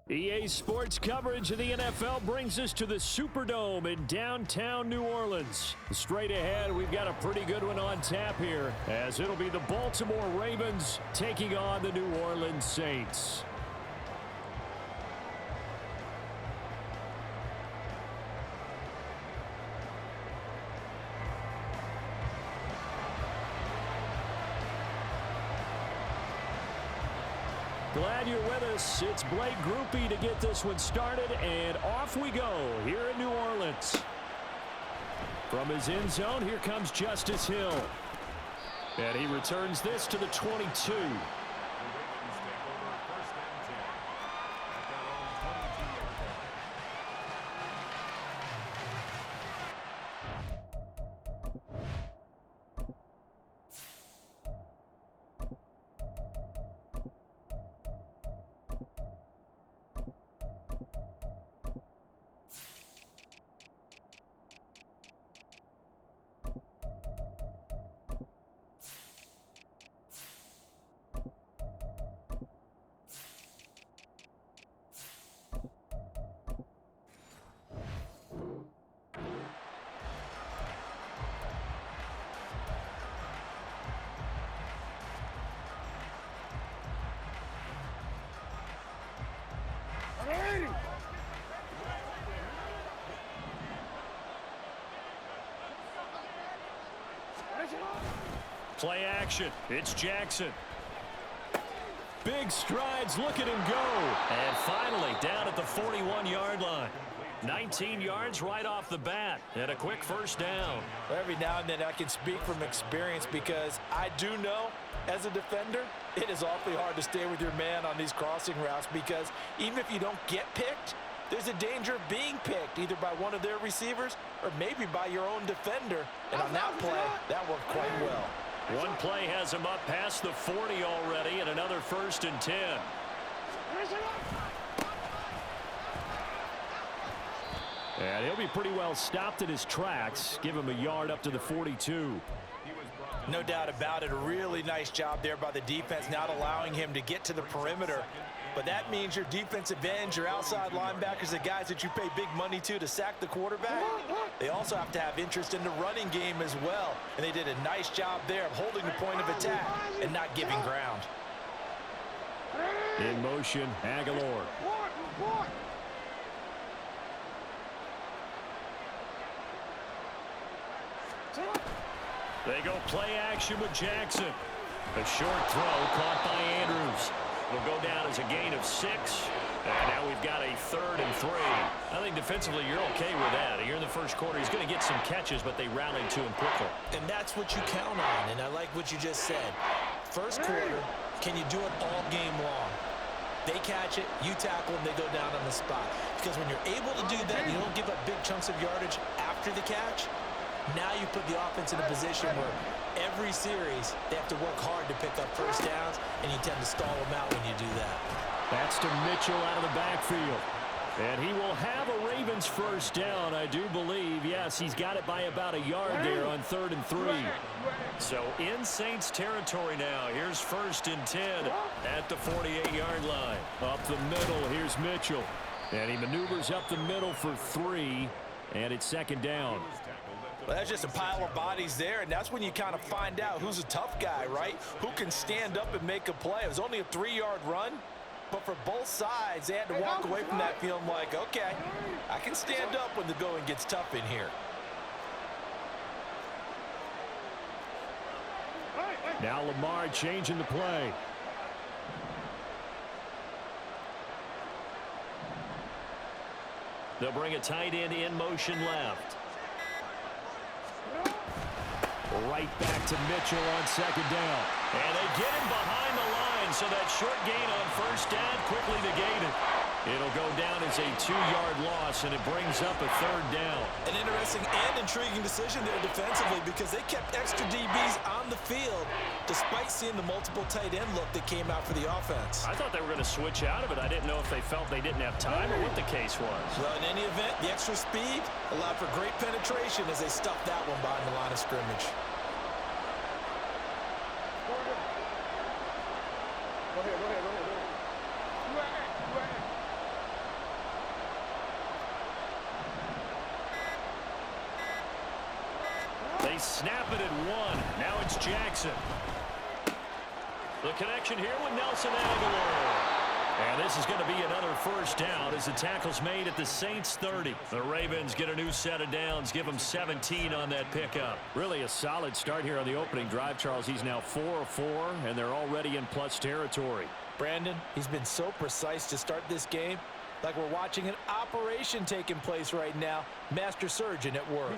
EA Sports coverage of the NFL brings us to the Superdome in downtown New Orleans. Straight ahead, we've got a pretty good one on tap here, as it'll be the Baltimore Ravens taking on the New Orleans Saints. Glad you're with us. It's Blake Groupie to get this one started, and off we go here in New Orleans. From his end zone, here comes Justice Hill. And he returns this to the 22. Play action. It's Jackson. Big strides. Look at him go. And finally down at the 41-yard line. 19 yards right off the bat. And a quick first down. Every now and then I can speak from experience because I do know as a defender it is awfully hard to stay with your man on these crossing routes because even if you don't get picked, there's a danger of being picked either by one of their receivers or maybe by your own defender. And on that play, that worked quite well. One play has him up past the 40 already, and another 1st and 10. And he'll be pretty well stopped in his tracks. Give him a yard up to the 42. No doubt about it. A really nice job there by the defense, not allowing him to get to the perimeter. But that means your defensive ends, your outside linebackers, the guys that you pay big money to sack the quarterback, they also have to have interest in the running game as well. And they did a nice job there of holding the point of attack and not giving ground. In motion, Aguilar. They go play action with Jackson. A short throw caught by Andrews. It'll go down as a gain of 6. And now we've got a 3rd and 3. I think defensively you're okay with that. Here in the first quarter, he's going to get some catches, but they rallied to him quickly. And that's what you count on, and I like what you just said. First quarter, can you do it all game long? They catch it, you tackle them, they go down on the spot. Because when you're able to do that, you don't give up big chunks of yardage after the catch. Now you put the offense in a position where every series they have to work hard to pick up first downs, and you tend to stall them out when you do that. That's to Mitchell out of the backfield. And he will have a Ravens first down, I do believe. Yes, he's got it by about a yard there on 3rd and 3. So in Saints territory now. Here's 1st and 10 at the 48-yard line. Up the middle, here's Mitchell. And he maneuvers up the middle for 3, and it's 2nd down. Well, that's just a pile of bodies there, and that's when you kind of find out who's a tough guy, right? Who can stand up and make a play. It was only a 3-yard run, but for both sides, they had to walk away from that feeling like, okay, I can stand up when the going gets tough in here. Now Lamar changing the play. They'll bring a tight end in motion left. Right back to Mitchell on 2nd down. And they get him behind the line, so that short gain on 1st down quickly negated. It'll go down as a 2-yard loss, and it brings up a 3rd down. An interesting and intriguing decision there defensively because they kept extra DBs on the field despite seeing the multiple tight end look that came out for the offense. I thought they were going to switch out of it. I didn't know if they felt they didn't have time or what the case was. Well, in any event, the extra speed allowed for great penetration as they stuffed that one behind the line of scrimmage. Go ahead. snap it at 1. Now it's Jackson. The connection here with Nelson Aguilar. And this is going to be another first down as the tackle's made at the Saints 30. The Ravens get a new set of downs, give them 17 on that pickup. Really a solid start here on the opening drive, Charles. He's now 4 of 4, and they're already in plus territory. Brandon, he's been so precise to start this game, like we're watching an operation taking place right now. Master surgeon at work.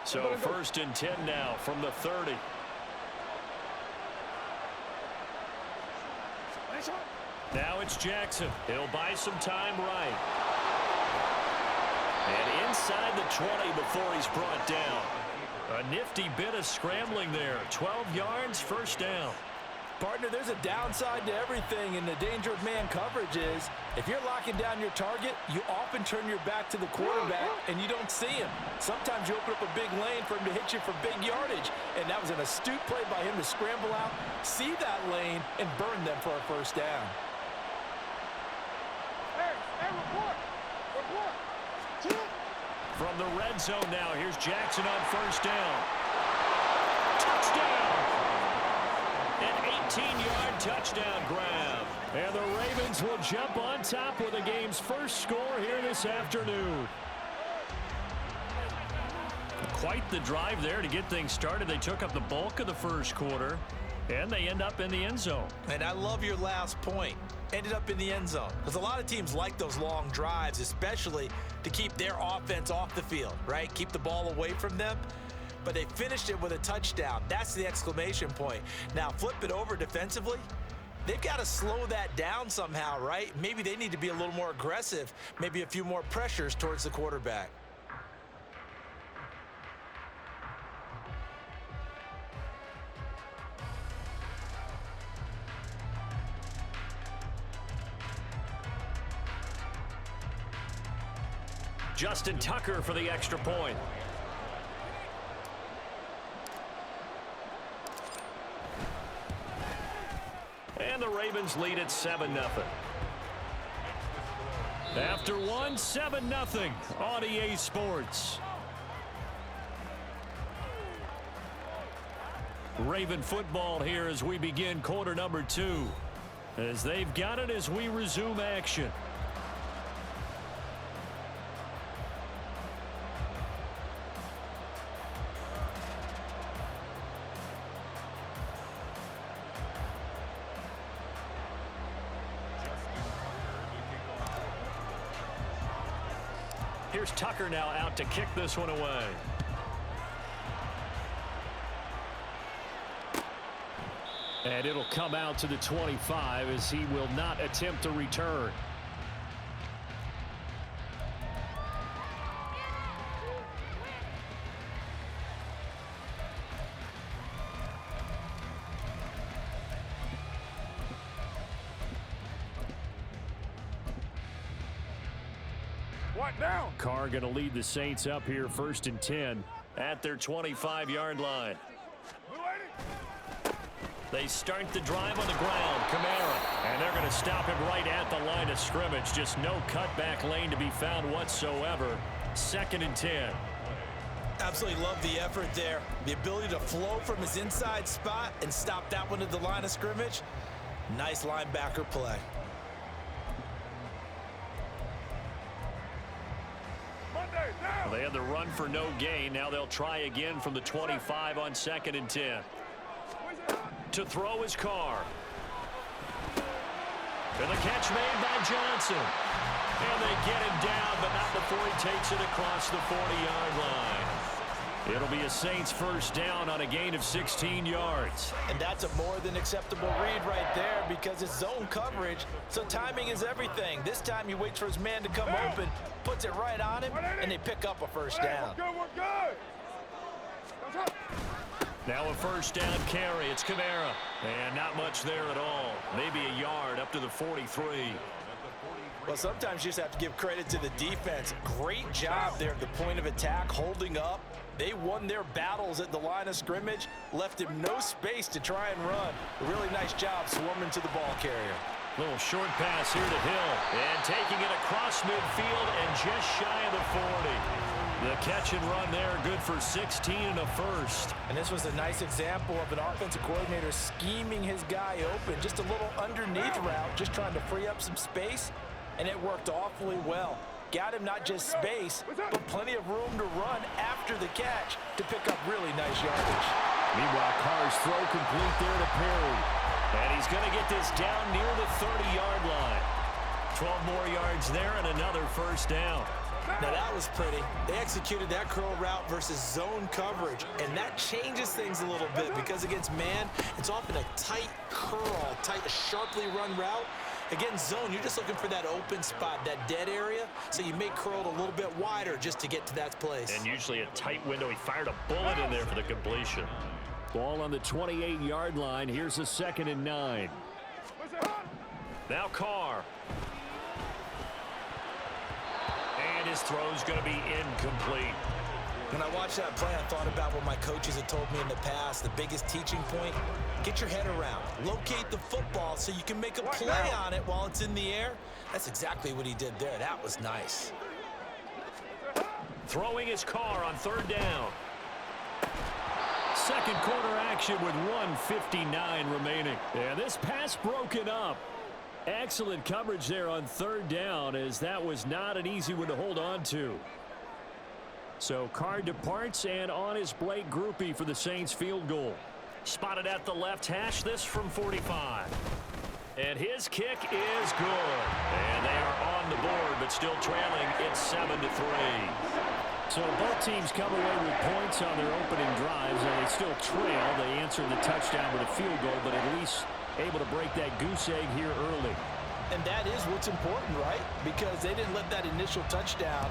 So first and 10 now from the 30. Now it's Jackson. He'll buy some time right. And inside the 20 before he's brought down. A nifty bit of scrambling there. 12 yards, first down. Partner, there's a downside to everything, and the danger of man coverage is if you're locking down your target, you often turn your back to the quarterback and you don't see him. Sometimes you open up a big lane for him to hit you for big yardage, and that was an astute play by him to scramble out, see that lane, and burn them for a first down. From the red zone now, here's Jackson on first down. Touchdown! An 18-yard touchdown grab. And the Ravens will jump on top with the game's first score here this afternoon. Quite the drive there to get things started. They took up the bulk of the first quarter, and they end up in the end zone. And I love your last point. Ended up in the end zone. Because a lot of teams like those long drives, especially to keep their offense off the field, right? Keep the ball away from them. But they finished it with a touchdown. That's the exclamation point. Now, flip it over defensively. They've got to slow that down somehow, right? Maybe they need to be a little more aggressive. Maybe a few more pressures towards the quarterback. Justin Tucker for the extra point. And the Ravens lead at 7-0. After one, 7-0 on EA Sports. Raven football here as we begin quarter number 2. As they've got it as we resume action. Here's Tucker now out to kick this one away. And it'll come out to the 25 as he will not attempt to return. Carr going to lead the Saints up here first and 10 at their 25-yard line. They start the drive on the ground. Kamara. And they're going to stop him right at the line of scrimmage. Just no cutback lane to be found whatsoever. Second and 10. Absolutely love the effort there. The ability to flow from his inside spot and stop that one at the line of scrimmage. Nice linebacker play. They had the run for no gain. Now they'll try again from the 25 on second and 10. To throw his Carr. And the catch made by Johnson. And they get him down, but not before he takes it across the 40-yard line. It'll be a Saints first down on a gain of 16 yards. And that's a more than acceptable read right there because it's zone coverage, so timing is everything. This time he waits for his man to come open, puts it right on him, and they pick up a first down. Now a first down carry. It's Kamara. And not much there at all. Maybe a yard up to the 43. Well, sometimes you just have to give credit to the defense. Great job there at the point of attack, holding up. They won their battles at the line of scrimmage, left him no space to try and run. A really nice job swarming to the ball carrier. Little short pass here to Hill. And taking it across midfield and just shy of the 40. The catch and run there, good for 16 and a first. And this was a nice example of an offensive coordinator scheming his guy open. Just a little underneath route, just trying to free up some space, and it worked awfully well. Got him not just space, but plenty of room to run after the catch to pick up really nice yardage. Meanwhile, Carr's throw complete there to Perry. And he's going to get this down near the 30-yard line. 12 more yards there and another first down. Now that was pretty. They executed that curl route versus zone coverage, and that changes things a little bit because against man, it's often a tight curl, sharply run route. Against zone, you're just looking for that open spot, that dead area, so you may curl it a little bit wider just to get to that place. And usually a tight window. He fired a bullet in there for the completion. Ball on the 28-yard line. Here's a 2nd and 9. Now Carr. And his throw's going to be incomplete. When I watched that play, I thought about what my coaches had told me in the past. The biggest teaching point, get your head around. Locate the football so you can make a play on it while it's in the air. That's exactly what he did there. That was nice. Throwing his Carr on 3rd down. Second quarter action with 1:59 remaining. And this pass broken up. Excellent coverage there on 3rd down, as that was not an easy one to hold on to. So Carr departs, and on his Blake Groupie for the Saints field goal. Spotted at the left hash, this from 45. And his kick is good. And they are on the board, but still trailing. It's 7-3. So both teams come away with points on their opening drives, and they still trail. They answer the touchdown with a field goal, but at least able to break that goose egg here early. And that is what's important, right? Because they didn't let that initial touchdown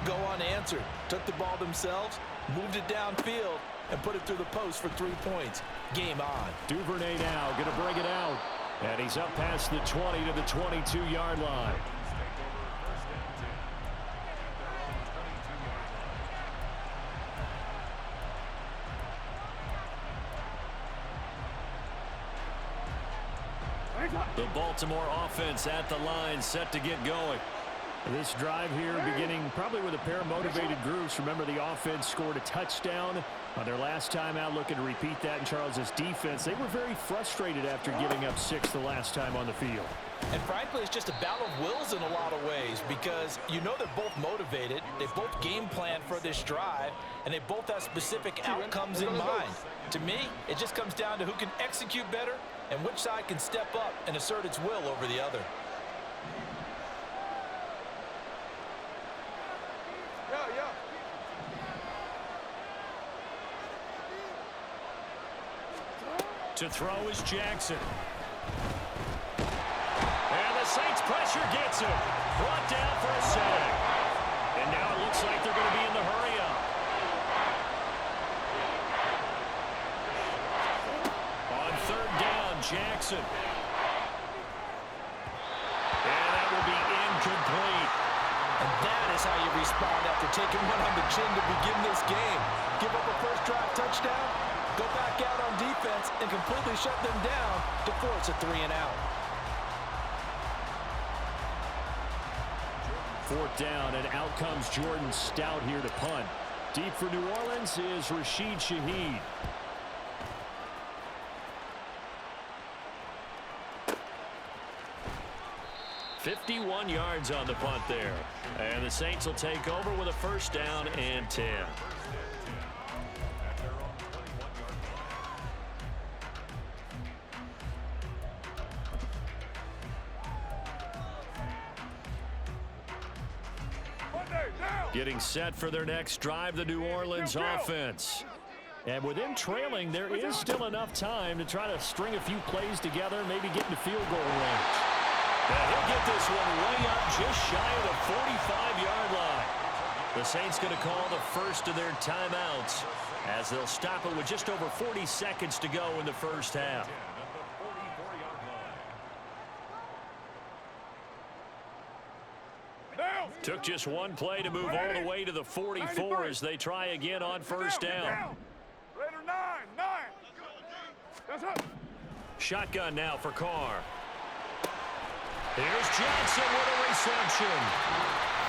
go unanswered. Took the ball themselves, moved it downfield, and put it through the post for 3 points. Game on. Duvernay now going to bring it out. And he's up past the 20 to the 22-yard line. The Baltimore offense at the line, set to get going. This drive here beginning probably with a pair of motivated groups. Remember, the offense scored a touchdown on their last time out, looking to repeat that in Charles' defense. They were very frustrated after giving up 6 the last time on the field. And frankly, it's just a battle of wills in a lot of ways, because you know they're both motivated, they both game plan for this drive, and they both have specific outcomes in mind. To me, it just comes down to who can execute better and which side can step up and assert its will over the other. To throw is Jackson. And the Saints pressure gets him. Brought down for a sack. And now it looks like they're going to be in the hurry up. On 3rd down, Jackson. And that will be incomplete. And that is how you respond after taking one on the chin to begin this game. Give up a first drive touchdown, go back out on defense, and completely shut them down to force a 3-and-out. 4th down, and out comes Jordan Stout here to punt. Deep for New Orleans is Rashid Shaheed. .51 yards on the punt there. And the Saints will take over with a first down and 10. Getting set for their next drive, the New Orleans offense. And with them trailing, there is still enough time to try to string a few plays together, maybe get into field goal range. And he'll get this one way up just shy of the 45-yard line. The Saints going to call the first of their timeouts as they'll stop it with just over 40 seconds to go in the first half. Took just one play to move all the way to the 44 as they try again on first down. Shotgun now for Carr. Here's Johnson with a reception.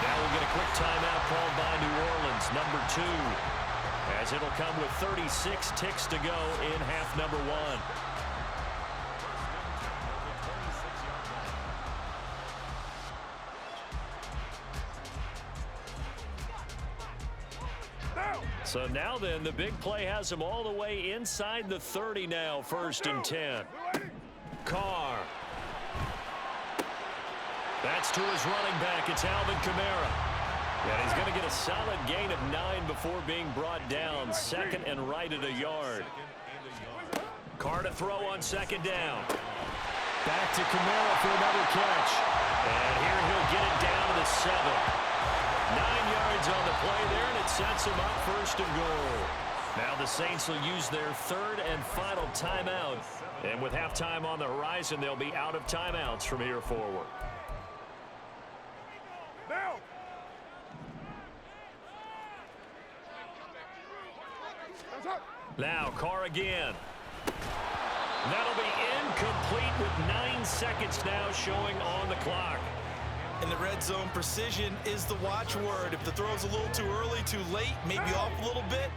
Now we'll get a quick timeout called by New Orleans, number 2, as it'll come with 36 ticks to go in half number 1. So now then, the big play has him all the way inside the 30 now, 1st and 10. Carr. That's to his running back. It's Alvin Kamara. And he's going to get a solid gain of 9 before being brought down. 2nd and right at a yard. Carr to throw on 2nd down. Back to Kamara for another catch. And here he'll get it down to the 7. 9 yards on the play there, and it sets him up 1st and goal. Now the Saints will use their 3rd and final timeout. And with halftime on the horizon, they'll be out of timeouts from here forward. Now Carr again. That'll be incomplete with 9 seconds now showing on the clock. In the red zone, precision is the watchword. If the throw's a little too early, too late, maybe off a little bit,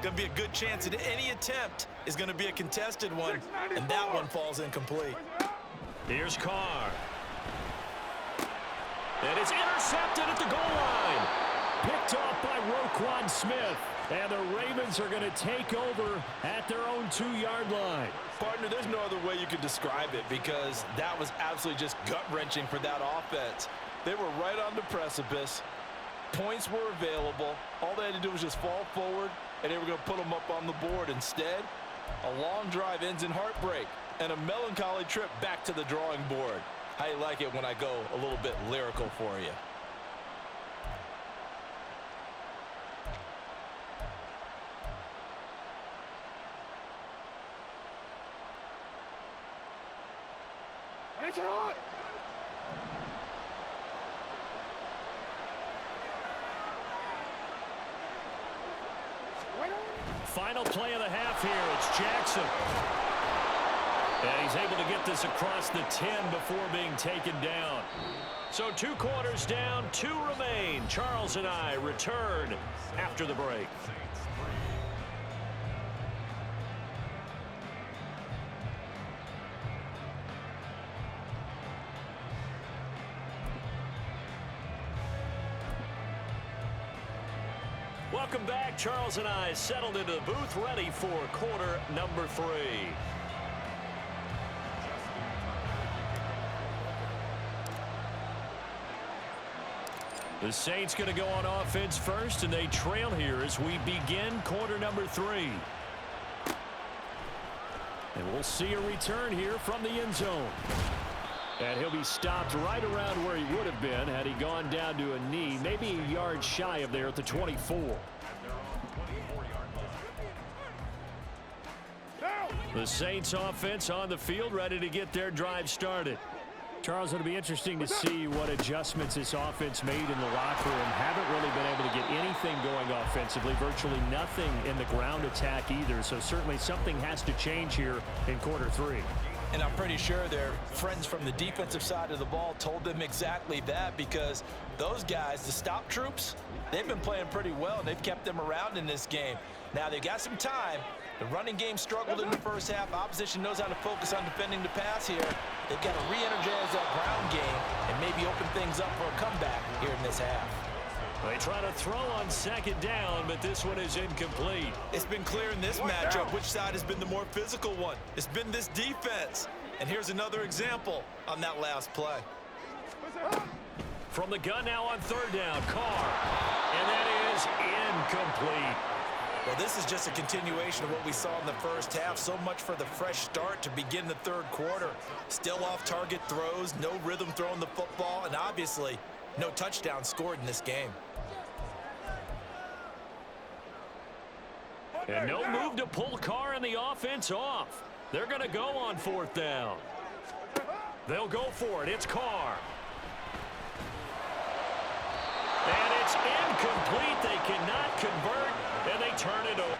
going to be a good chance that any attempt is going to be a contested one, and that one falls incomplete. Here's Carr. And it's intercepted at the goal line. Picked off by Roquan Smith. And the Ravens are going to take over at their own 2-yard line. Partner, there's no other way you could describe it because that was absolutely just gut-wrenching for that offense. They were right on the precipice. Points were available. All they had to do was just fall forward, and they were going to put them up on the board. Instead, a long drive ends in heartbreak and a melancholy trip back to the drawing board. How you like it when I go a little bit lyrical for you? Final play of the half here. It's Jackson. And he's able to get this across the 10 before being taken down. So 2 quarters down, 2 remain. Charles and I return after the break. Welcome back. Charles and I settled into the booth, ready for quarter number 3. The Saints going to go on offense first, and they trail here as we begin quarter number 3. And we'll see a return here from the end zone. And he'll be stopped right around where he would have been had he gone down to a knee, maybe a yard shy of there at the 24. The Saints offense on the field, ready to get their drive started. Charles, it'll be interesting to see what adjustments this offense made in the locker room. Haven't really been able to get anything going offensively, virtually nothing in the ground attack either. So certainly something has to change here in quarter 3. And I'm pretty sure their friends from the defensive side of the ball told them exactly that, because those guys, the stop troops, they've been playing pretty well. They've kept them around in this game. Now they've got some time. The running game struggled in the first half. Opposition knows how to focus on defending the pass here. They've got to re-energize that ground game and maybe open things up for a comeback here in this half. They try to throw on 2nd down, but this one is incomplete. It's been clear in this matchup which side has been the more physical one. It's been this defense. And here's another example on that last play. From the gun now on 3rd down, Carr. And that is incomplete. Well, this is just a continuation of what we saw in the first half. So much for the fresh start to begin the 3rd quarter. Still off-target throws, no rhythm throwing the football, and obviously no touchdown scored in this game. And no move to pull Carr and the offense off. They're going to go on 4th down. They'll go for it. It's Carr. And it's incomplete. They cannot convert, and they turn it over.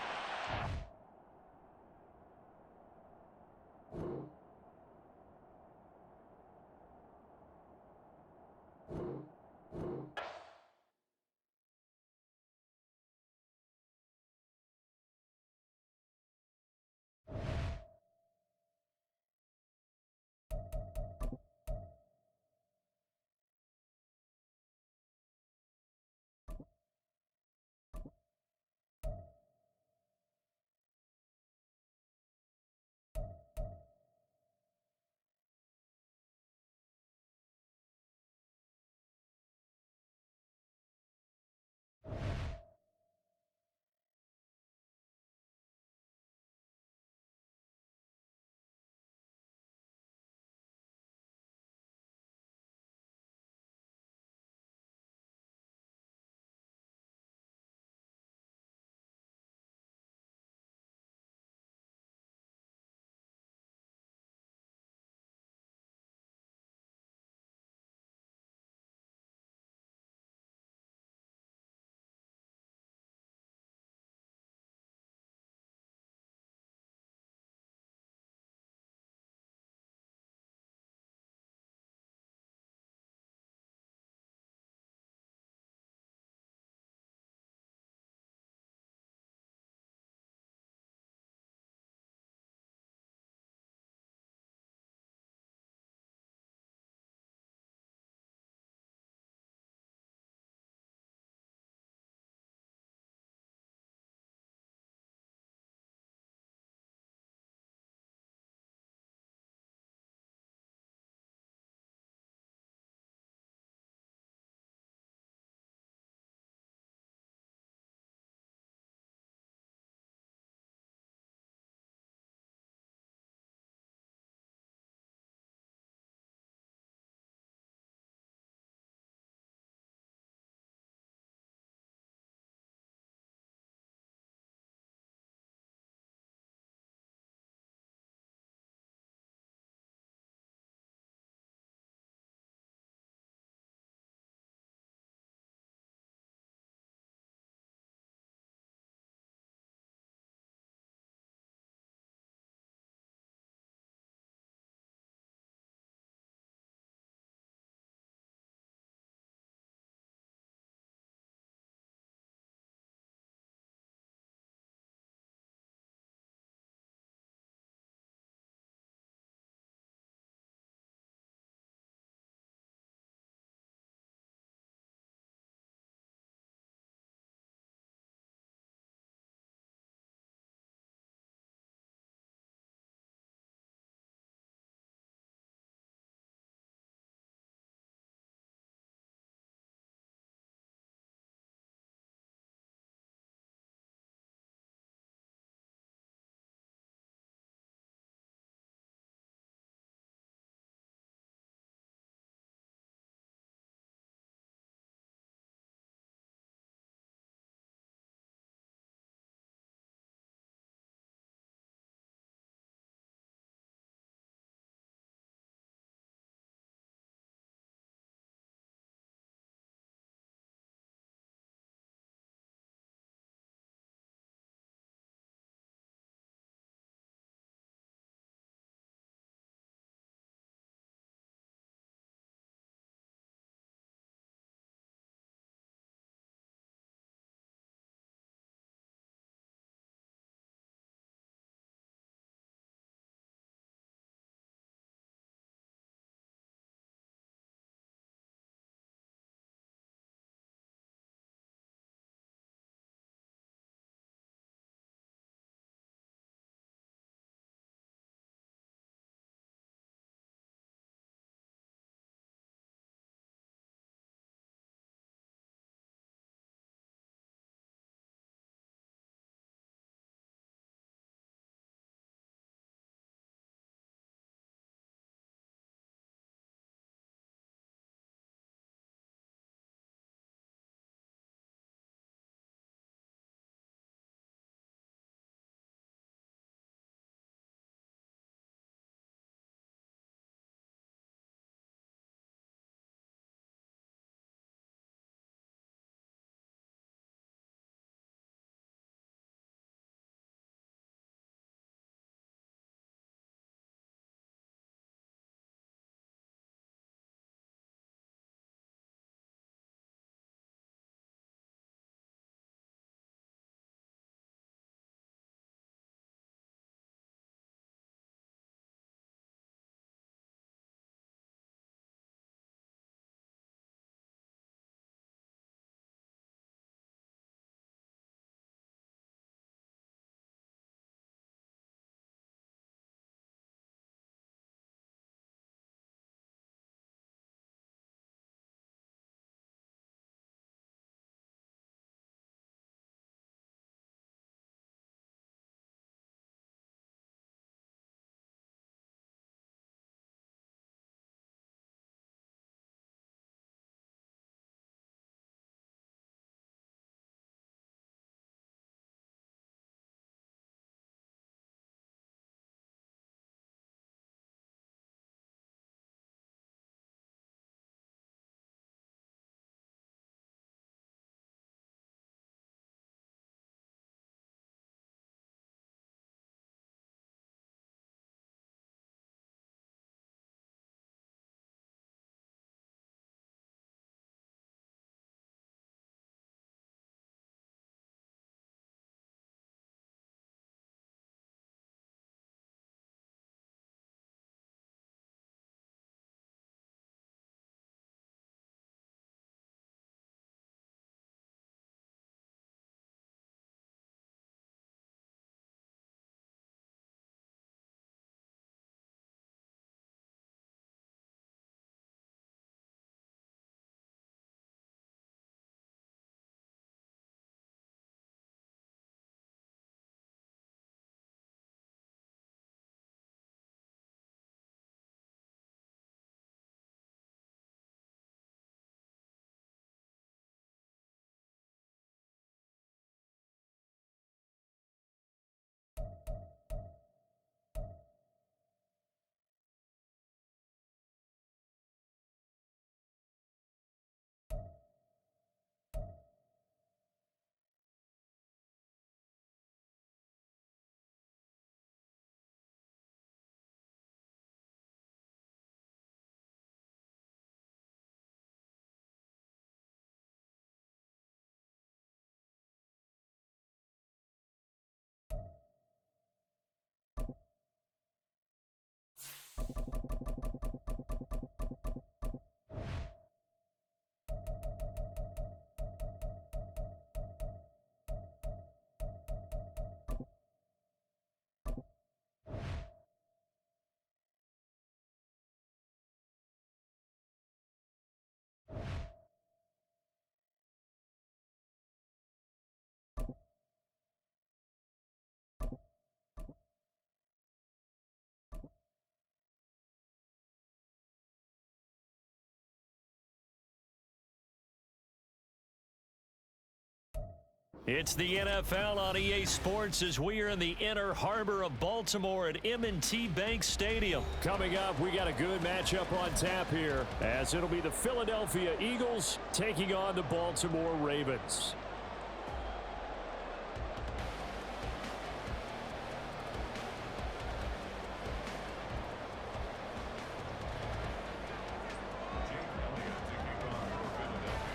It's the NFL on EA Sports as we are in the inner harbor of Baltimore at M&T Bank Stadium. Coming up, we got a good matchup on tap here as it'll be the Philadelphia Eagles taking on the Baltimore Ravens.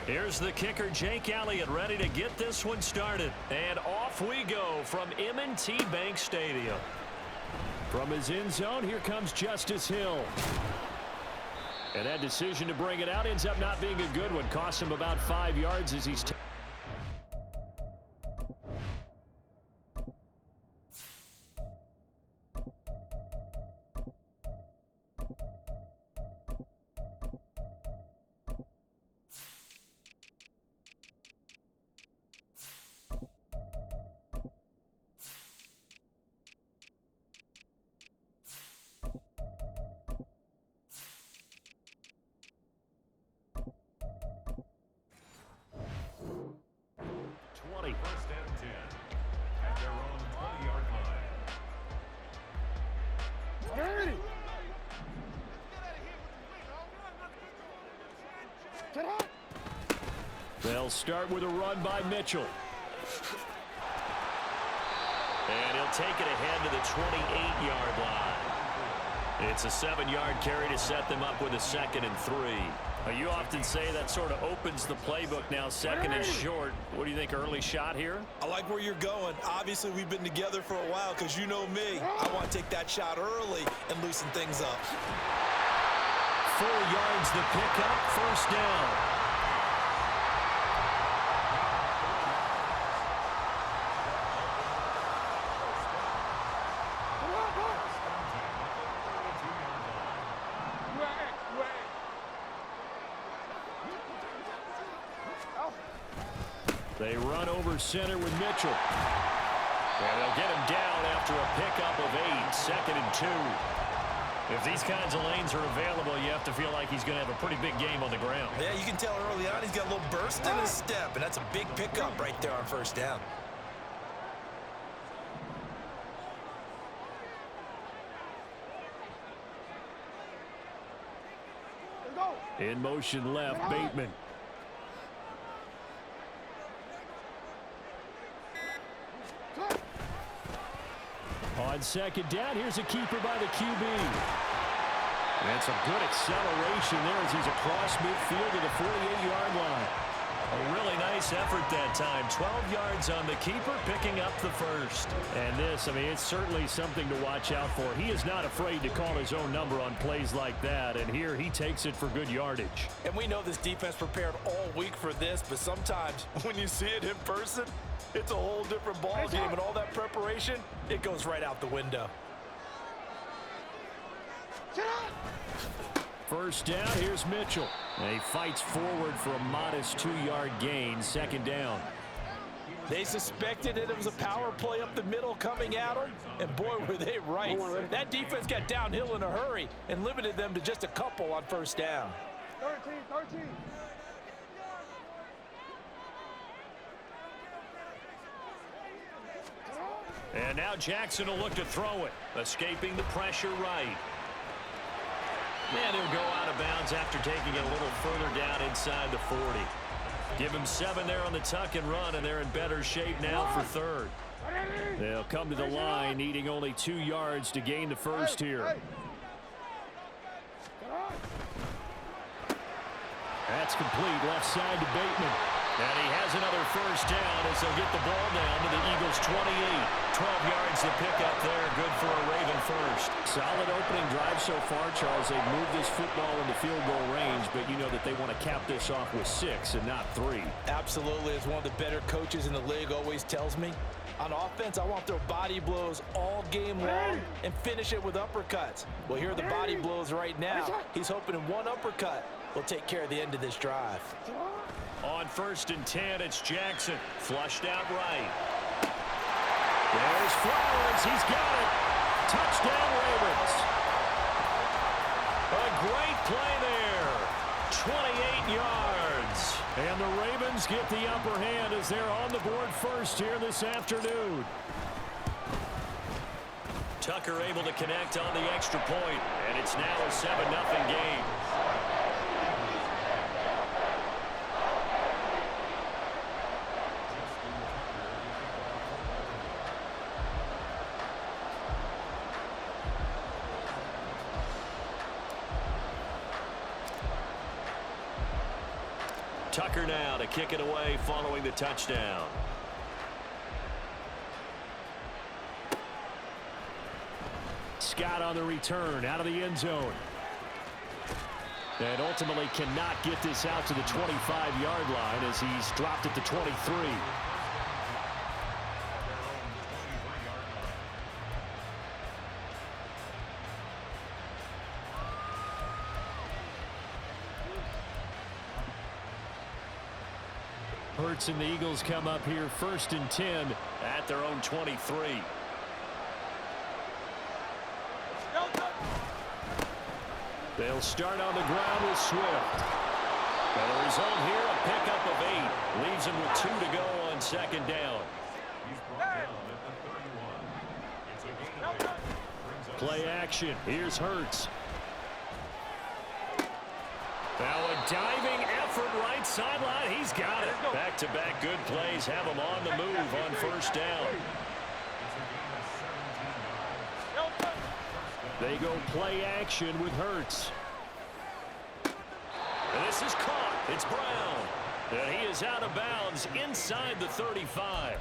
Here's the kicker, Jake Elliott, ready to get this one started. And off we go from M&T Bank Stadium. From his end zone, here comes Justice Hill. And that decision to bring it out ends up not being a good one. Costs him about 5 yards as he's... 20. First and 10 at their own 20-yard line. They'll start with a run by Mitchell. And he'll take it ahead to the 28-yard line. It's a 7-yard carry to set them up with a 2nd and 3. You often say that sort of opens the playbook now, 2nd and short. What do you think, early shot here? I like where you're going. Obviously, we've been together for a while because you know me. I want to take that shot early and loosen things up. 4 yards the pickup, first down. They run over center with Mitchell. And they'll get him down after a pickup of 8, 2nd and 2. If these kinds of lanes are available, you have to feel like he's going to have a pretty big game on the ground. Yeah, you can tell early on he's got a little burst in his step, and that's a big pickup right there on first down. In motion left, Bateman. On 2nd down, here's a keeper by the QB. That's a good acceleration there as he's across midfield to the 48-yard line. A really nice effort that time. 12 yards on the keeper, picking up the first. And this, I mean, it's certainly something to watch out for. He is not afraid to call his own number on plays like that, and here he takes it for good yardage. And we know this defense prepared all week for this, but sometimes when you see it in person, it's a whole different ball game, and all that preparation, it goes right out the window. First down, here's Mitchell. And he fights forward for a modest 2-yard gain, 2nd down. They suspected that it was a power play up the middle coming at them, and boy, were they right. That defense got downhill in a hurry and limited them to just a couple on first down. 13. And now Jackson will look to throw it, escaping the pressure right. And he'll go out of bounds after taking it a little further down inside the 40. Give him 7 there on the tuck and run, and they're in better shape now for 3rd. They'll come to the line, needing only 2 yards to gain the first here. That's complete, left side to Bateman. And he has another first down as they'll get the ball down to the Eagles' 28. 12 yards to pick up there. Good for a Raven first. Solid opening drive so far, Charles. They've moved this football into field goal range, but you know that they want to cap this off with 6 and not 3. Absolutely. As one of the better coaches in the league always tells me, on offense, I want their body blows all game long and finish it with uppercuts. Well, here are the body blows right now. He's hoping in one uppercut will take care of the end of this drive. On 1st and 10, it's Jackson. Flushed out right. There's Flowers. He's got it. Touchdown, Ravens. A great play there. 28 yards. And the Ravens get the upper hand as they're on the board first here this afternoon. Tucker able to connect on the extra point, and it's now a 7-0 game. Tucker now to kick it away following the touchdown. Scott on the return out of the end zone. And ultimately cannot get this out to the 25-yard line as he's dropped at the 23. Hurts and the Eagles come up here 1st and 10 at their own 23. They'll start on the ground with Swift. And the result here, a pickup of 8. Leaves him with 2 to go on 2nd down. He's brought down at the 31. It's a gain of 8. Play action. Here's Hurts. Now a diving effort right sideline. He's got it. Back-to-back good plays have him on the move on 1st down. They go play action with Hurts. And this is caught. It's Brown. And he is out of bounds inside the 35.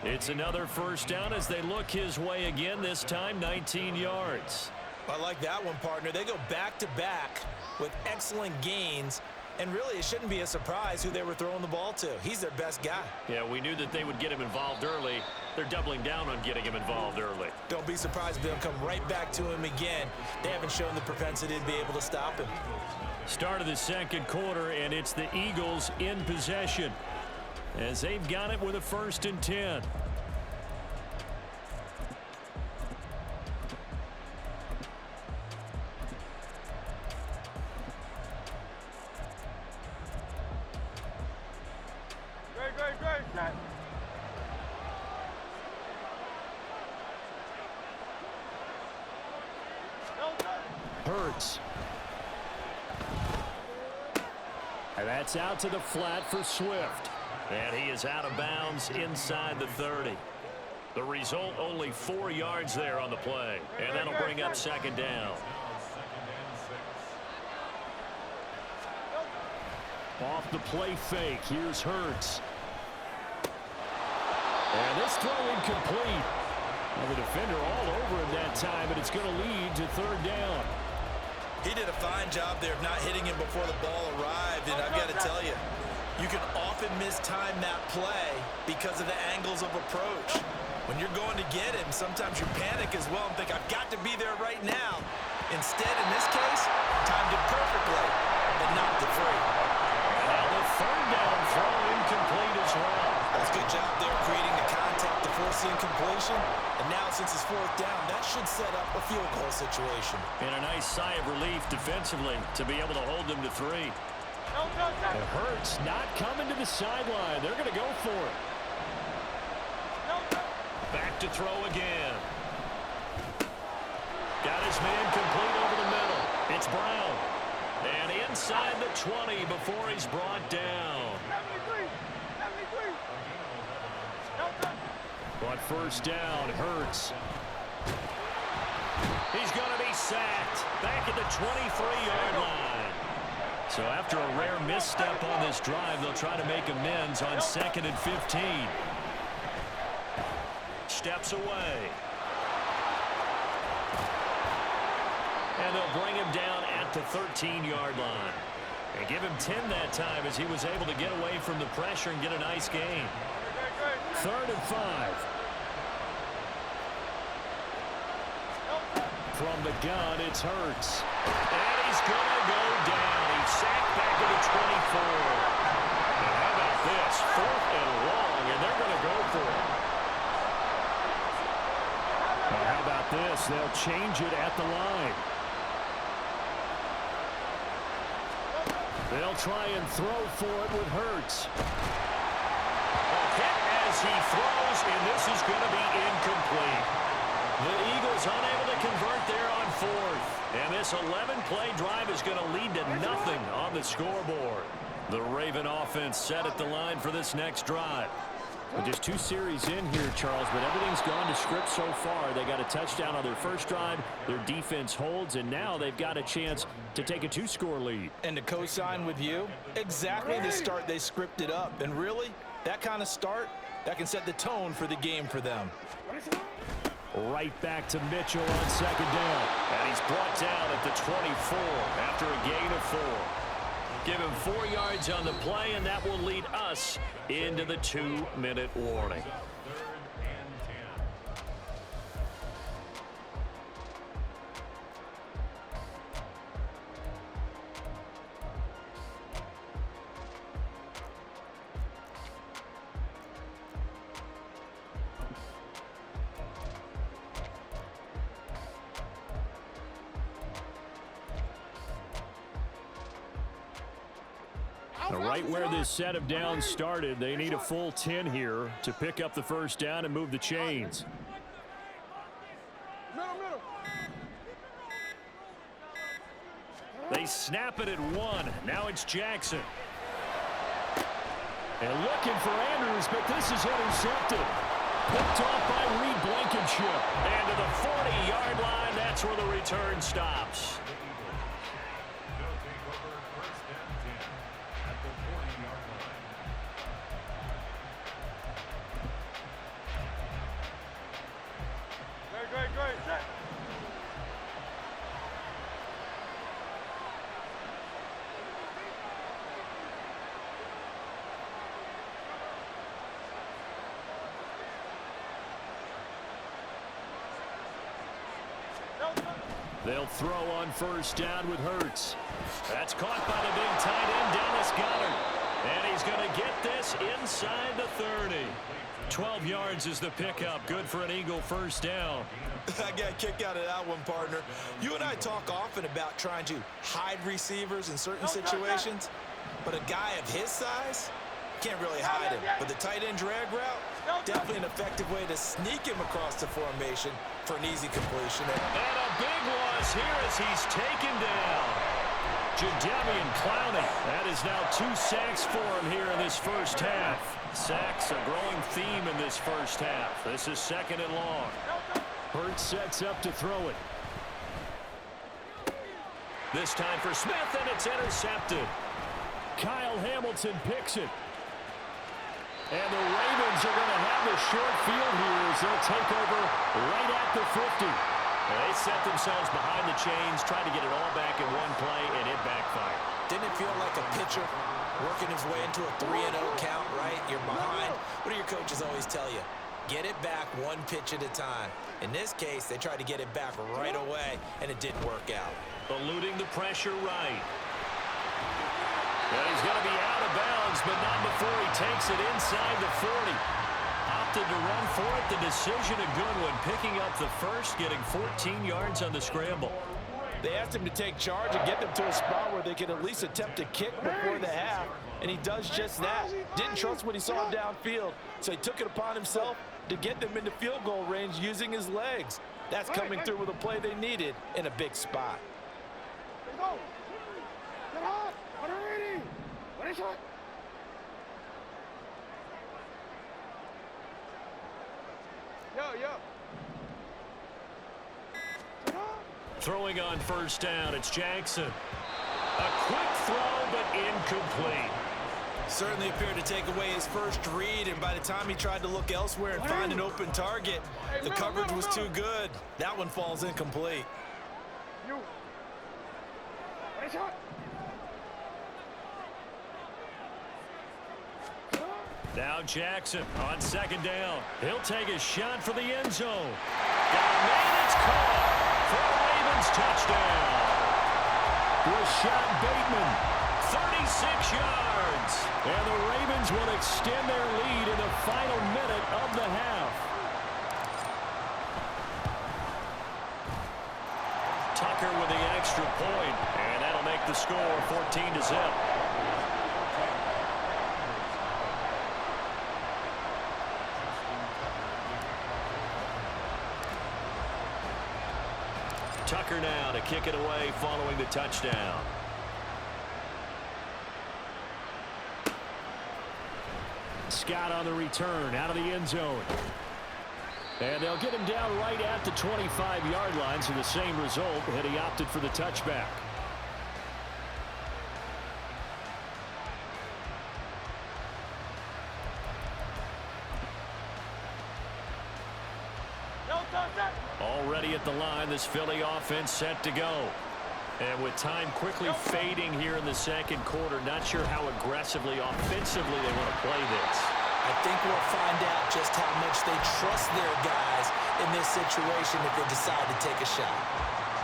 It's another 1st down as they look his way again, this time 19 yards. I like that one, partner. They go back-to-back with excellent gains. And really, it shouldn't be a surprise who they were throwing the ball to. He's their best guy. Yeah, we knew that they would get him involved early. They're doubling down on getting him involved early. Don't be surprised if they'll come right back to him again. They haven't shown the propensity to be able to stop him. Start of the 2nd quarter, and it's the Eagles in possession as they've got it with a 1st and 10. Hurts. And that's out to the flat for Swift. And he is out of bounds inside the 30. The result, only 4 yards there on the play. And that'll bring up 2nd down. Off the play fake, here's Hurts. And this throw incomplete. And the defender all over him that time, and it's going to lead to 3rd down. He did a fine job there of not hitting him before the ball arrived, and I've got to tell you, you can often mistime that play because of the angles of approach. When you're going to get him, sometimes you panic as well and think, I've got to be there right now. Instead, in this case, timed it perfectly and knocked it free. Now the 3rd down throw incomplete as well. That's a good job there creating the contact to force the incompletion. And now since it's 4th down, that should set up a field goal situation. And a nice sigh of relief defensively to be able to hold them to 3. And Hurts not coming to the sideline. They're going to go for it. Back to throw again. Got his man complete over the middle. It's Brown. And inside the 20 before he's brought down. On 1st down, Hurts. He's going to be sacked back at the 23-yard line. So after a rare misstep on this drive, they'll try to make amends on 2nd and 15. Steps away. And they'll bring him down at the 13-yard line. And give him 10 that time as he was able to get away from the pressure and get a nice gain. 3rd and 5. From the gun, it's Hurts. And he's going to go down. He's sacked back at the 24. And how about this? 4th and long, and they're going to go for it. Now, how about this? They'll change it at the line. They'll try and throw for it with Hurts. A hit as he throws, and this is going to be incomplete. The Eagles unable to convert there on fourth. And this 11-play drive is going to lead to nothing on the scoreboard. The Raven offense set at the line for this next drive. Well, just 2 series in here, Charles, but everything's gone to script so far. They got a touchdown on their first drive. Their defense holds, and now they've got a chance to take a 2-score lead. And to co-sign with you, exactly the start they scripted up. And really, that kind of start, that can set the tone for the game for them. Right back to Mitchell on second down. And he's brought down at the 24 after a gain of 4. Give him 4 yards on the play, and that will lead us into the 2-minute warning. Right where this set of downs started, they need a full 10 here to pick up the first down and move the chains. They snap it at 1. Now it's Jackson. And looking for Andrews, but this is intercepted. Picked off by Reed Blankenship. And to the 40-yard line, that's where the return stops. They'll throw on first down with Hurts. That's caught by the big tight end, Dallas Goedert. And he's going to get this inside the 30. 12 yards is the pickup. Good for an Eagle first down. I got a kick out of that one, partner. You and I talk often about trying to hide receivers in certain situations, but a guy of his size can't really hide him. But the tight end drag route, definitely an effective way to sneak him across the formation for an easy completion. And a big loss here as he's taken down. Jadeveon Clowney. That is now 2 sacks for him here in this first half. Sacks, a growing theme in this first half. This is 2nd and long. Hurts sets up to throw it. This time for Smith, and it's intercepted. Kyle Hamilton picks it. And the Ravens are going to have the short field here as they'll take over right at the 50. They set themselves behind the chains, trying to get it all back in one play, and it backfired. Didn't it feel like a pitcher working his way into a 3-0 count, right? You're behind. What do your coaches always tell you? Get it back 1 pitch at a time. In this case, they tried to get it back right away, and it didn't work out. Eluding the pressure right. And he's going to be out of bounds, but not before he takes it inside the 40. Opted to run for it. The decision a good one. Picking up the first, getting 14 yards on the scramble. They asked him to take charge and get them to a spot where they could at least attempt a kick before the half, and he does just that. Didn't trust what he saw downfield, so he took it upon himself to get them into field goal range using his legs. That's coming through with a play they needed in a big spot. Throwing on first down, it's Jackson. A quick throw, but incomplete. Certainly appeared to take away his first read, and by the time he tried to look elsewhere and find an open target, the coverage was too good. That one falls incomplete. Now Jackson on second down. He'll take a shot for the end zone. Got a man that's caught for a Ravens touchdown. Rashad Bateman, 36 yards. And the Ravens will extend their lead in the final minute of the half. Tucker with the extra point, and that'll make the score 14-0. Tucker now to kick it away following the touchdown. Scott on the return out of the end zone. And they'll get him down right at the 25-yard line, so the same result, and he opted for the touchback. Already at the line, this Philly offense set to go. And with time quickly fading here in the second quarter, not sure how aggressively, offensively they want to play this. I think we'll find out just how much they trust their guys in this situation if they decide to take a shot.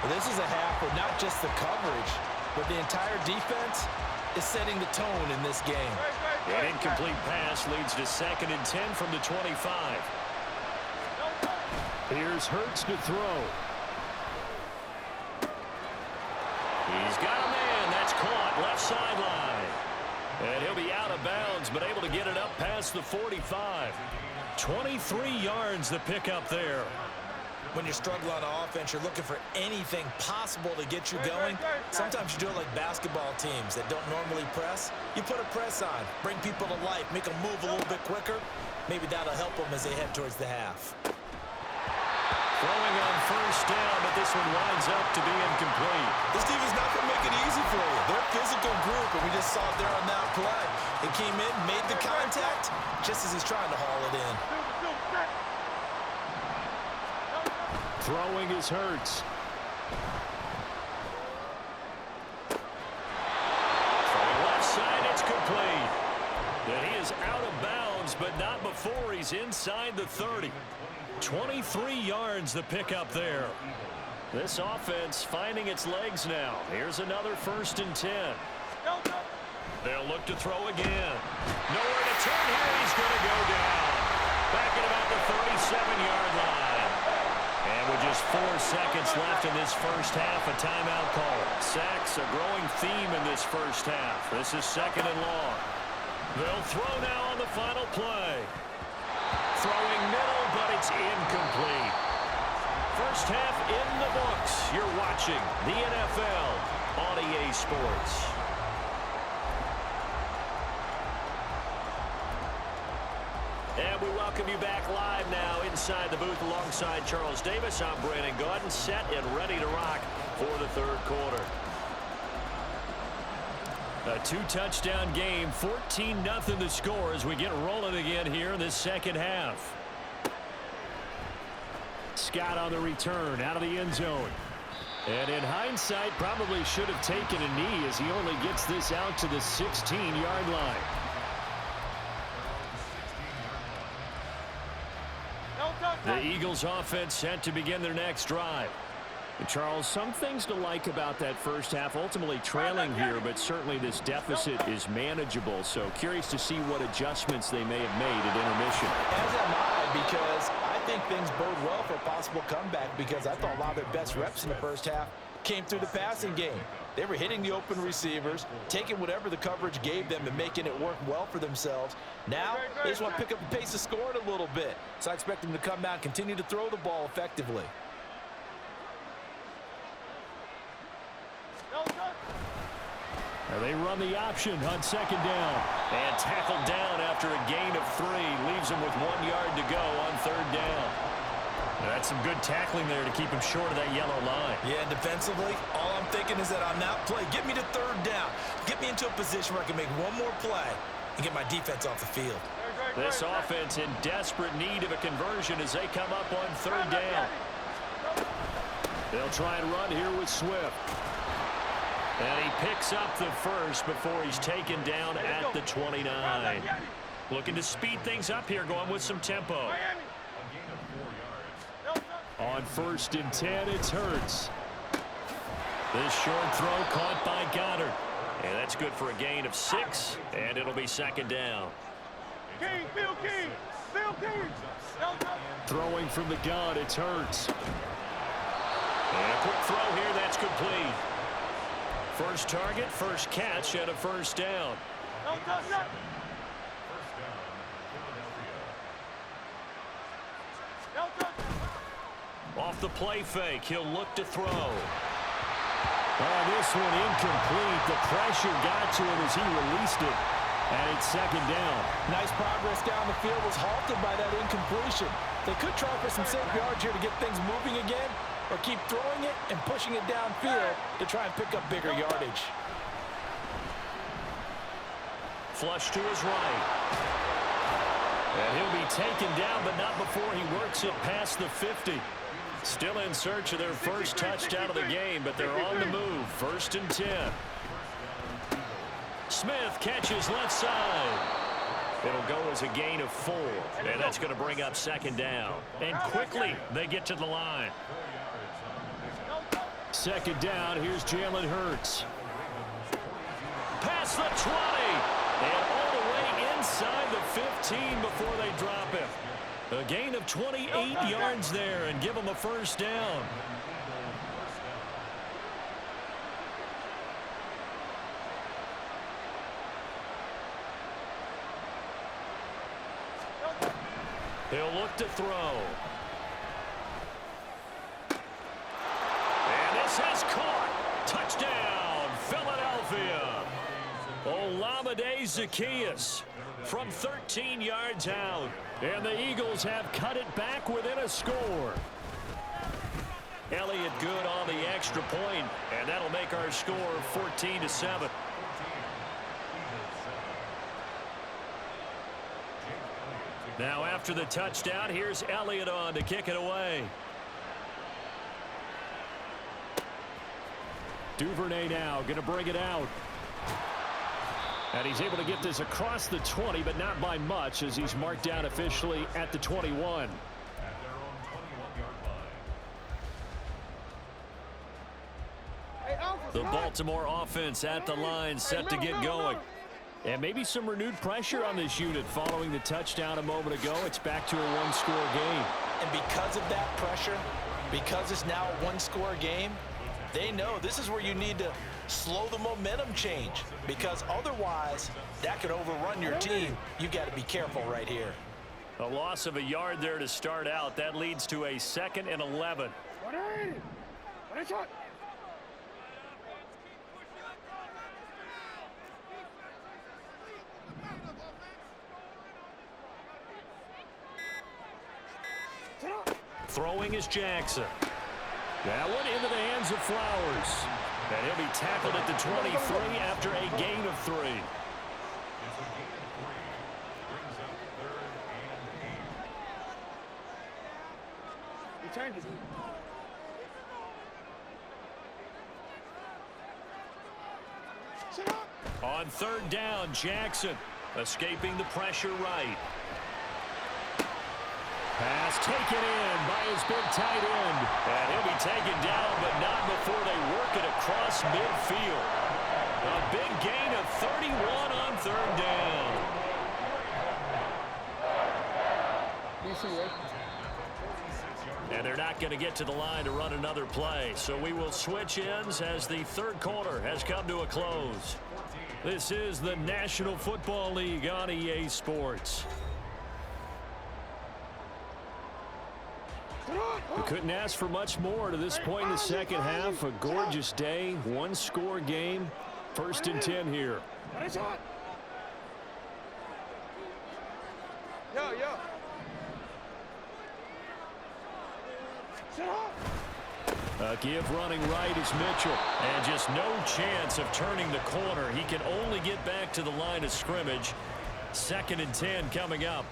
Well, this is a half where not just the coverage, but the entire defense is setting the tone in this game. An incomplete pass leads to 2nd and 10 from the 25. Here's Hurts to throw. He's got a man. That's caught left sideline. And he'll be out of bounds, but able to get it up past the 45. 23 yards to pick up there. When you're struggling on offense, you're looking for anything possible to get you going. Sometimes you do it like basketball teams that don't normally press. You put a press on, bring people to life, make them move a little bit quicker. Maybe that'll help them as they head towards the half. Throwing on first down, but this one winds up to be incomplete. This team is not going to make it easy for you. They're a physical group, and we just saw it there on that play. It came in, made the contact, just as he's trying to haul it in. Throwing is Hurts. Throwing left side, it's complete. And he is out of bounds, but not before he's inside the 30. 23 yards to pick up there. This offense finding its legs now. Here's another 1st and 10. They'll look to throw again. Nowhere to turn here. He's going to go down. Back at about the 37-yard line. And with just 4 seconds left in this first half, a timeout call. Sacks, a growing theme in this first half. This is 2nd and long. They'll throw now on the final play. Throwing middle, but it's incomplete. First half in the books. You're watching the NFL on EA Sports. And we welcome you back live now inside the booth alongside Charles Davis. I'm Brandon Gaudin, set and ready to rock for the third quarter. A 2-touchdown game, 14-0 the score as we get rolling again here in this second half. Scott on the return out of the end zone. And in hindsight, probably should have taken a knee as he only gets this out to the 16-yard line. The Eagles offense set to begin their next drive. And Charles, some things to like about that first half, ultimately trailing here, but certainly this deficit is manageable. So curious to see what adjustments they may have made at intermission. As am I, because I think things bode well for a possible comeback, because I thought a lot of their best reps in the first half came through the passing game. They were hitting the open receivers, taking whatever the coverage gave them and making it work well for themselves. Now, they just want to pick up the pace of scoring a little bit. So I expect them to come out and continue to throw the ball effectively. Now they run the option on 2nd down. And tackled down after a gain of 3. Leaves him with 1 yard to go on 3rd down. That's some good tackling there to keep him short of that yellow line. Yeah, defensively, all I'm thinking is that on that play, get me to 3rd down. Get me into a position where I can make one more play and get my defense off the field. This offense in desperate need of a conversion as they come up on 3rd down. They'll try and run here with Swift. And he picks up the first before he's taken down at the 29. Looking to speed things up here, going with some tempo. On 1st and 10, it's Hurts. This short throw caught by Goddard. And that's good for a gain of 6, and it'll be 2nd down. Throwing from the gun, it's Hurts. And a quick throw here, that's complete. First target, first catch, and a first down. Off the play fake, he'll look to throw. This one incomplete. The pressure got to him as he released it. And it's second down. Nice progress down the field was halted by that incompletion. They could try for some safe yards here to get things moving again, or keep throwing it and pushing it downfield to try and pick up bigger yardage. Flush to his right. And he'll be taken down, but not before he works it past the 50. Still in search of their first touchdown of the game, but they're on the move. First and 10. Smith catches left side. It'll go as a gain of 4, and that's going to bring up second down. And quickly, they get to the line. Second down, here's Jalen Hurts. Past the 20, and all the way inside the 15 before they drop him. A gain of 28 yards there and give them a first down. He'll look to throw. And this has caught. Touchdown, Philadelphia. Olamide Zaccheaus from 13 yards out. And the Eagles have cut it back within a score. Elliott good on the extra point, and that'll make our score 14-7. Now after the touchdown, here's Elliott on to kick it away. Duvernay now going to bring it out. And he's able to get this across the 20, but not by much, as he's marked down officially at the 21. The Baltimore offense at the line, set to get going. And maybe some renewed pressure on this unit following the touchdown a moment ago. It's back to a one-score game. And because of that pressure, because it's now a one-score game, they know this is where you need to slow the momentum change, because otherwise that could overrun your team. You got to be careful right here. A loss of a yard there to start out. That leads to a 2nd and 11. Throwing is Jackson. That one into the hands of Flowers. And he'll be tackled at the 23 after a gain of 3. On 3rd down, Jackson escaping the pressure right. Pass taken in by his big tight end. And he'll be taken down, but not before they work it across midfield. A big gain of 31 on 3rd down. And they're not going to get to the line to run another play. So we will switch ends as the 3rd quarter has come to a close. This is the National Football League on EA Sports. We couldn't ask for much more to this point in the second half. A gorgeous day, one-score game. 1st and 10 here. A give running right is Mitchell. And just no chance of turning the corner. He can only get back to the line of scrimmage. 2nd and 10 coming up.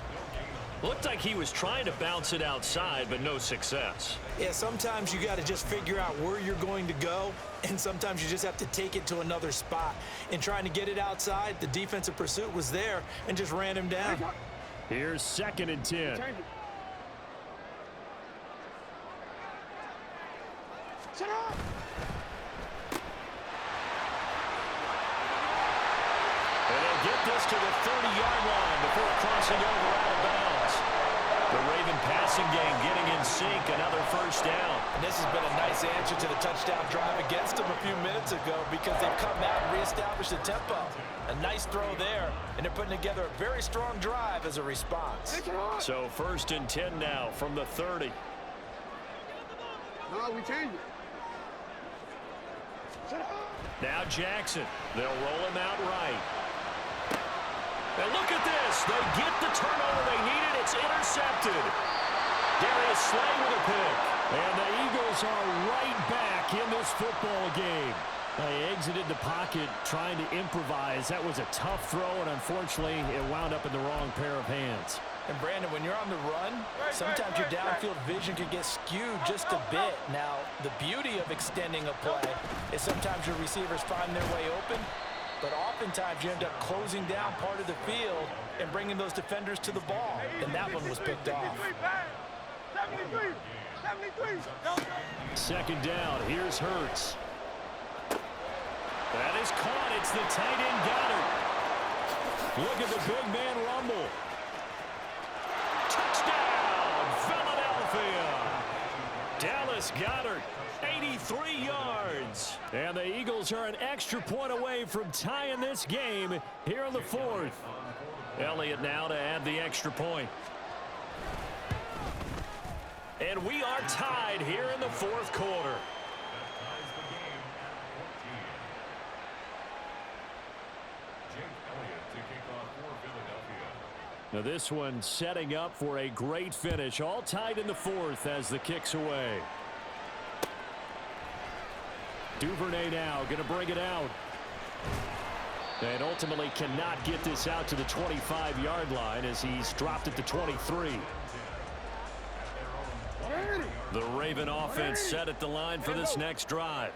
Looked like he was trying to bounce it outside, but no success. Yeah, sometimes you got to just figure out where you're going to go, and sometimes you just have to take it to another spot. In trying to get it outside, the defensive pursuit was there and just ran him down. Here's 2nd and 10. And they'll get this to the 30-yard line before crossing over out of bounds. The Raven passing game getting in sync, another first down. And this has been a nice answer to the touchdown drive against them a few minutes ago because they've come out and reestablished the tempo. A nice throw there, and they're putting together a very strong drive as a response. So 1st and 10 now from the 30. No, we change it. Now Jackson. They'll roll him out right. And look at this. They get the turnover they needed. It's intercepted. Darius Slay with a pick. And the Eagles are right back in this football game. They exited the pocket trying to improvise. That was a tough throw, and unfortunately, it wound up in the wrong pair of hands. And Brandon, when you're on the run, sometimes your downfield vision can get skewed just a bit. Now, the beauty of extending a play is sometimes your receivers find their way open, but oftentimes you end up closing down part of the field and bringing those defenders to the ball. And that one was picked off. 2nd down. Here's Hurts. That is caught. It's the tight end Goddard. Look at the big man rumble. Touchdown, Philadelphia. Dallas Goedert, 83 yards. And the Eagles are an extra point away from tying this game here in the 4th. Elliott now to add the extra point. And we are tied here in the 4th quarter. Now this one setting up for a great finish. All tied in the 4th as the kick's away. Duvernay now going to bring it out. And ultimately cannot get this out to the 25-yard line as he's dropped at the 23. The Raven offense set at the line for this next drive.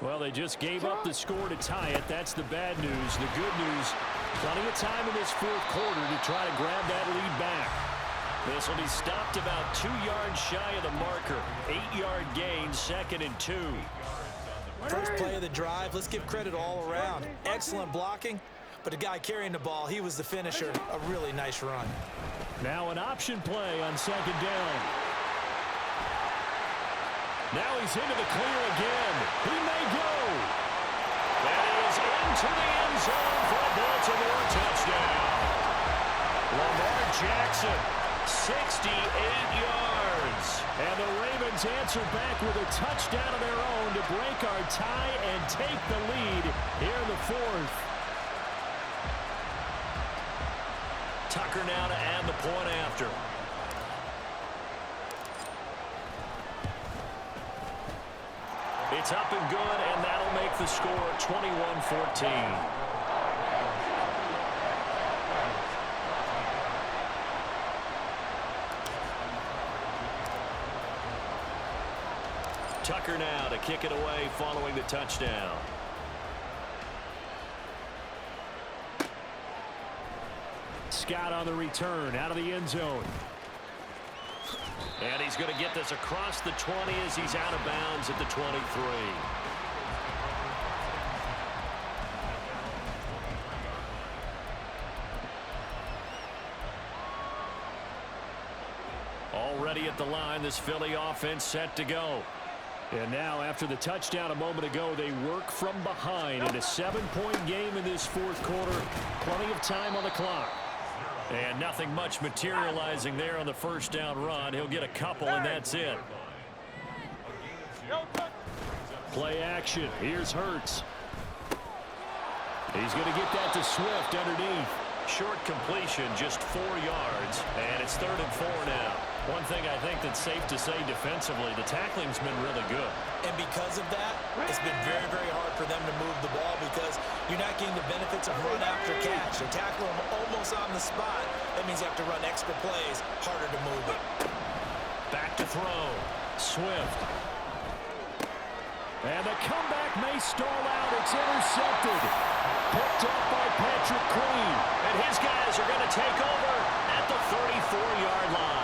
Well, they just gave up the score to tie it. That's the bad news. The good news, plenty of time in this 4th quarter to try to grab that lead back. This will be stopped about 2 yards shy of the marker. 8-yard gain, 2nd and 2. First play of the drive, let's give credit all around. Excellent blocking, but the guy carrying the ball, he was the finisher. A really nice run. Now an option play on 2nd down. Now he's into the clear again. He may go. That is into the end zone for a Baltimore touchdown. Lamar Jackson, 68 yards. And the Ravens answer back with a touchdown of their own to break our tie and take the lead here in the 4th. Tucker now to add the point after. It's up and good, and that'll make the score 21-14. Tucker now to kick it away following the touchdown. Scott on the return out of the end zone. And he's going to get this across the 20 as he's out of bounds at the 23. Already at the line, this Philly offense set to go. And now, after the touchdown a moment ago, they work from behind in a 7-point game in this 4th quarter. Plenty of time on the clock. And nothing much materializing there on the first down run. He'll get a couple, and that's it. Play action. Here's Hurts. He's going to get that to Swift underneath. Short completion, just 4 yards, and it's 3rd and 4 now. One thing I think that's safe to say defensively, the tackling's been really good. And because of that, it's been very, very hard for them to move the ball because you're not getting the benefits of run after catch. They tackle them almost on the spot. That means you have to run extra plays, harder to move it. Back to throw. Swift. And the comeback may stall out. It's intercepted. Picked up by Patrick Queen. And his guys are going to take over at the 34-yard line.